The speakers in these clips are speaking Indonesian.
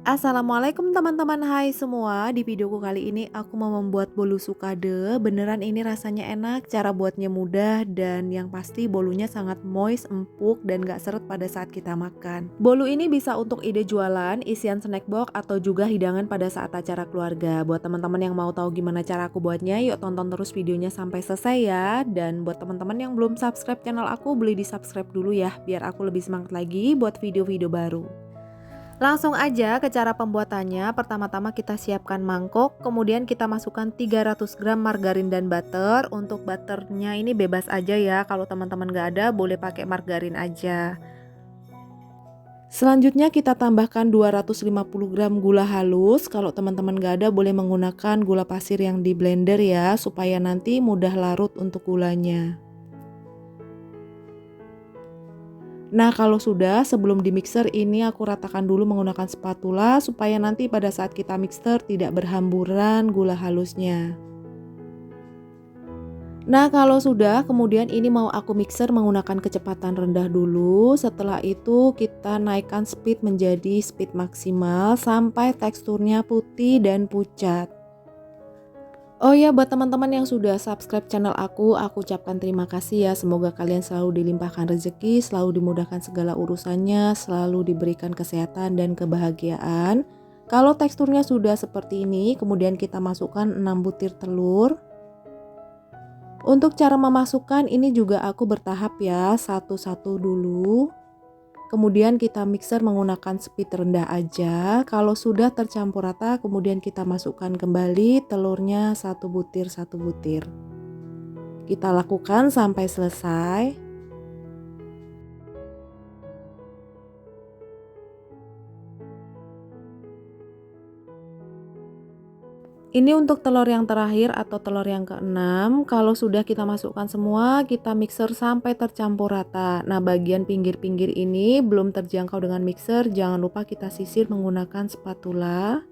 Assalamualaikum teman-teman, hai semua. Di videoku kali ini aku mau membuat bolu sukade. Beneran ini rasanya enak, cara buatnya mudah, dan yang pasti bolunya sangat moist, empuk, dan gak seret pada saat kita makan. Bolu ini bisa untuk ide jualan, isian snack box, atau juga hidangan pada saat acara keluarga. Buat teman-teman yang mau tahu gimana cara aku buatnya, yuk tonton terus videonya sampai selesai ya. Dan buat teman-teman yang belum subscribe channel aku, boleh di subscribe dulu ya, biar aku lebih semangat lagi buat video-video baru. Langsung aja ke cara pembuatannya. Pertama-tama kita siapkan mangkok, kemudian kita masukkan 300 gram margarin dan butter. Untuk butternya ini bebas aja ya, kalau teman-teman gak ada boleh pakai margarin aja. Selanjutnya kita tambahkan 250 gram gula halus. Kalau teman-teman gak ada boleh menggunakan gula pasir yang di blender ya, supaya nanti mudah larut untuk gulanya. Nah kalau sudah, sebelum di mixer ini aku ratakan dulu menggunakan spatula supaya nanti pada saat kita mixer tidak berhamburan gula halusnya. Nah kalau sudah, kemudian ini mau aku mixer menggunakan kecepatan rendah dulu. Setelah itu kita naikkan speed menjadi speed maksimal sampai teksturnya putih dan pucat. Oh ya, buat teman-teman yang sudah subscribe channel aku ucapkan terima kasih ya. Semoga kalian selalu dilimpahkan rezeki, selalu dimudahkan segala urusannya, selalu diberikan kesehatan dan kebahagiaan. Kalau teksturnya sudah seperti ini, kemudian kita masukkan 6 butir telur. Untuk cara memasukkan ini juga aku bertahap ya, satu-satu dulu. Kemudian kita mixer menggunakan speed rendah aja. Kalau sudah tercampur rata, kemudian kita masukkan kembali telurnya satu butir. Kita lakukan sampai selesai. Ini untuk telur yang terakhir atau telur yang keenam. Kalau sudah kita masukkan semua, kita mixer sampai tercampur rata. Nah, bagian pinggir-pinggir ini belum terjangkau dengan mixer, jangan lupa kita sisir menggunakan spatula.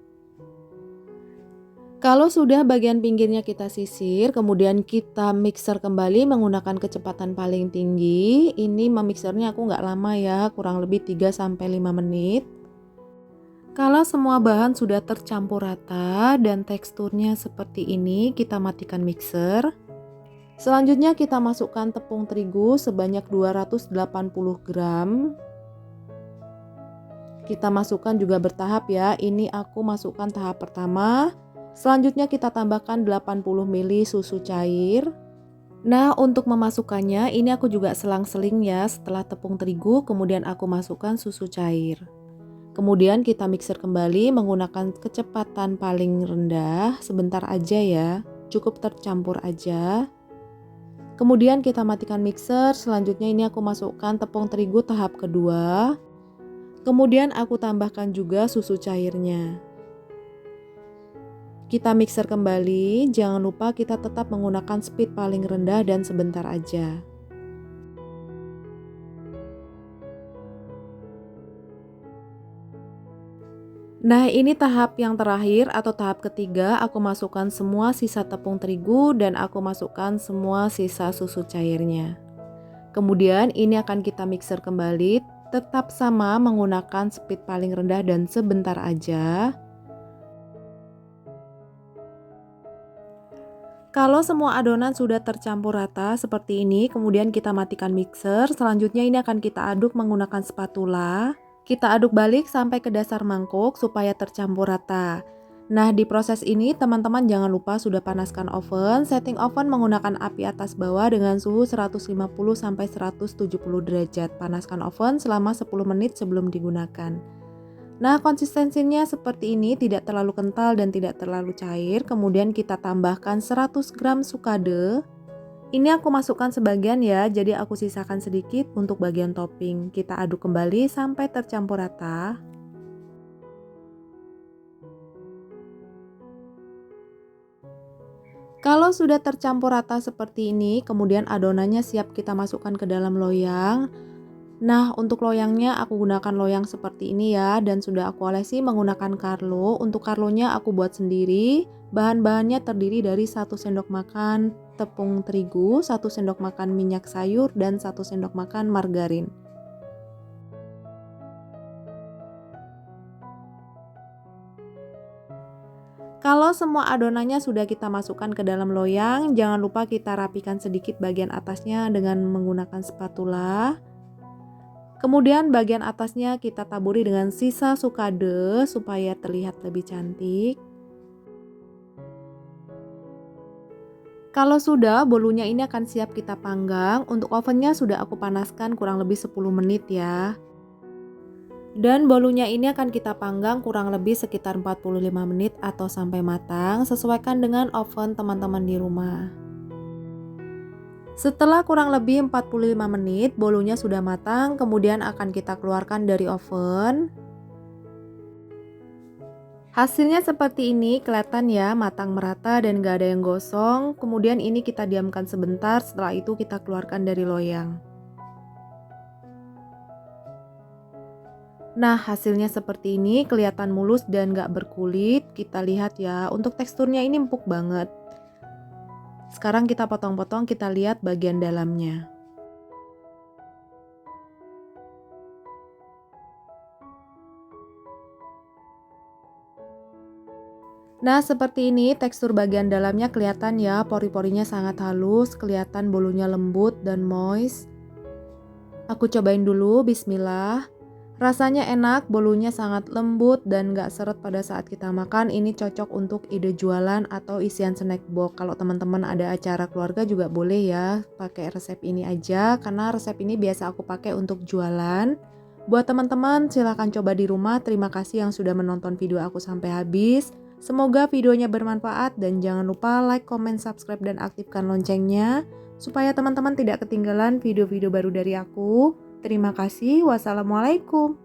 Kalau sudah bagian pinggirnya kita sisir, kemudian kita mixer kembali menggunakan kecepatan paling tinggi. Ini memixernya aku nggak lama ya, kurang lebih 3-5 menit. Kalau semua bahan sudah tercampur rata dan teksturnya seperti ini, kita matikan mixer. Selanjutnya kita masukkan tepung terigu sebanyak 280 gram. Kita masukkan juga bertahap ya, ini aku masukkan tahap pertama. Selanjutnya kita tambahkan 80 ml susu cair. Nah untuk memasukkannya ini aku juga selang-seling ya, setelah tepung terigu kemudian aku masukkan susu cair. Kemudian kita mixer kembali menggunakan kecepatan paling rendah, sebentar aja ya, cukup tercampur aja. Kemudian kita matikan mixer, selanjutnya ini aku masukkan tepung terigu tahap kedua. Kemudian aku tambahkan juga susu cairnya. Kita mixer kembali, jangan lupa kita tetap menggunakan speed paling rendah dan sebentar aja. Nah ini tahap yang terakhir atau tahap ketiga, aku masukkan semua sisa tepung terigu dan aku masukkan semua sisa susu cairnya. Kemudian ini akan kita mixer kembali, tetap sama menggunakan speed paling rendah dan sebentar aja. Kalau semua adonan sudah tercampur rata seperti ini, kemudian kita matikan mixer. Selanjutnya ini akan kita aduk menggunakan spatula. Kita aduk balik sampai ke dasar mangkok supaya tercampur rata. Nah di proses ini teman-teman jangan lupa sudah panaskan oven. Setting oven menggunakan api atas bawah dengan suhu 150-170 derajat. Panaskan oven selama 10 menit sebelum digunakan. Nah konsistensinya seperti ini, tidak terlalu kental dan tidak terlalu cair. Kemudian kita tambahkan 100 gram sukade. Ini aku masukkan sebagian ya, jadi aku sisakan sedikit untuk bagian topping. Kita aduk kembali sampai tercampur rata. Kalau sudah tercampur rata seperti ini, kemudian adonannya siap kita masukkan ke dalam loyang. Nah untuk loyangnya aku gunakan loyang seperti ini ya, dan sudah aku olesi menggunakan Carlo. Untuk Carlonya aku buat sendiri. Bahan-bahannya terdiri dari 1 sendok makan tepung terigu, 1 sendok makan minyak sayur, dan 1 sendok makan margarin. Kalau semua adonannya sudah kita masukkan ke dalam loyang, jangan lupa kita rapikan sedikit bagian atasnya dengan menggunakan spatula. Kemudian bagian atasnya kita taburi dengan sisa sukade supaya terlihat lebih cantik. Kalau sudah, bolunya ini akan siap kita panggang. Untuk ovennya sudah aku panaskan kurang lebih 10 menit ya. Dan bolunya ini akan kita panggang kurang lebih sekitar 45 menit atau sampai matang, sesuaikan dengan oven teman-teman di rumah. Setelah kurang lebih 45 menit, bolunya sudah matang, kemudian akan kita keluarkan dari oven. Hasilnya seperti ini, kelihatan ya matang merata dan gak ada yang gosong. Kemudian ini kita diamkan sebentar, setelah itu kita keluarkan dari loyang. Nah, hasilnya seperti ini, kelihatan mulus dan gak berkulit. Kita lihat ya, untuk teksturnya ini empuk banget. Sekarang kita potong-potong, kita lihat bagian dalamnya. Nah, seperti ini tekstur bagian dalamnya kelihatan ya, pori-porinya sangat halus, kelihatan bolunya lembut dan moist. Aku cobain dulu, bismillah. Rasanya enak, bolunya sangat lembut dan gak seret pada saat kita makan. Ini cocok untuk ide jualan atau isian snack box. Kalau teman-teman ada acara keluarga juga boleh ya pakai resep ini aja, karena resep ini biasa aku pakai untuk jualan. Buat teman-teman silahkan coba di rumah. Terima kasih yang sudah menonton video aku sampai habis. Semoga videonya bermanfaat dan jangan lupa like, comment, subscribe, dan aktifkan loncengnya supaya teman-teman tidak ketinggalan video-video baru dari aku. Terima kasih. Wassalamualaikum.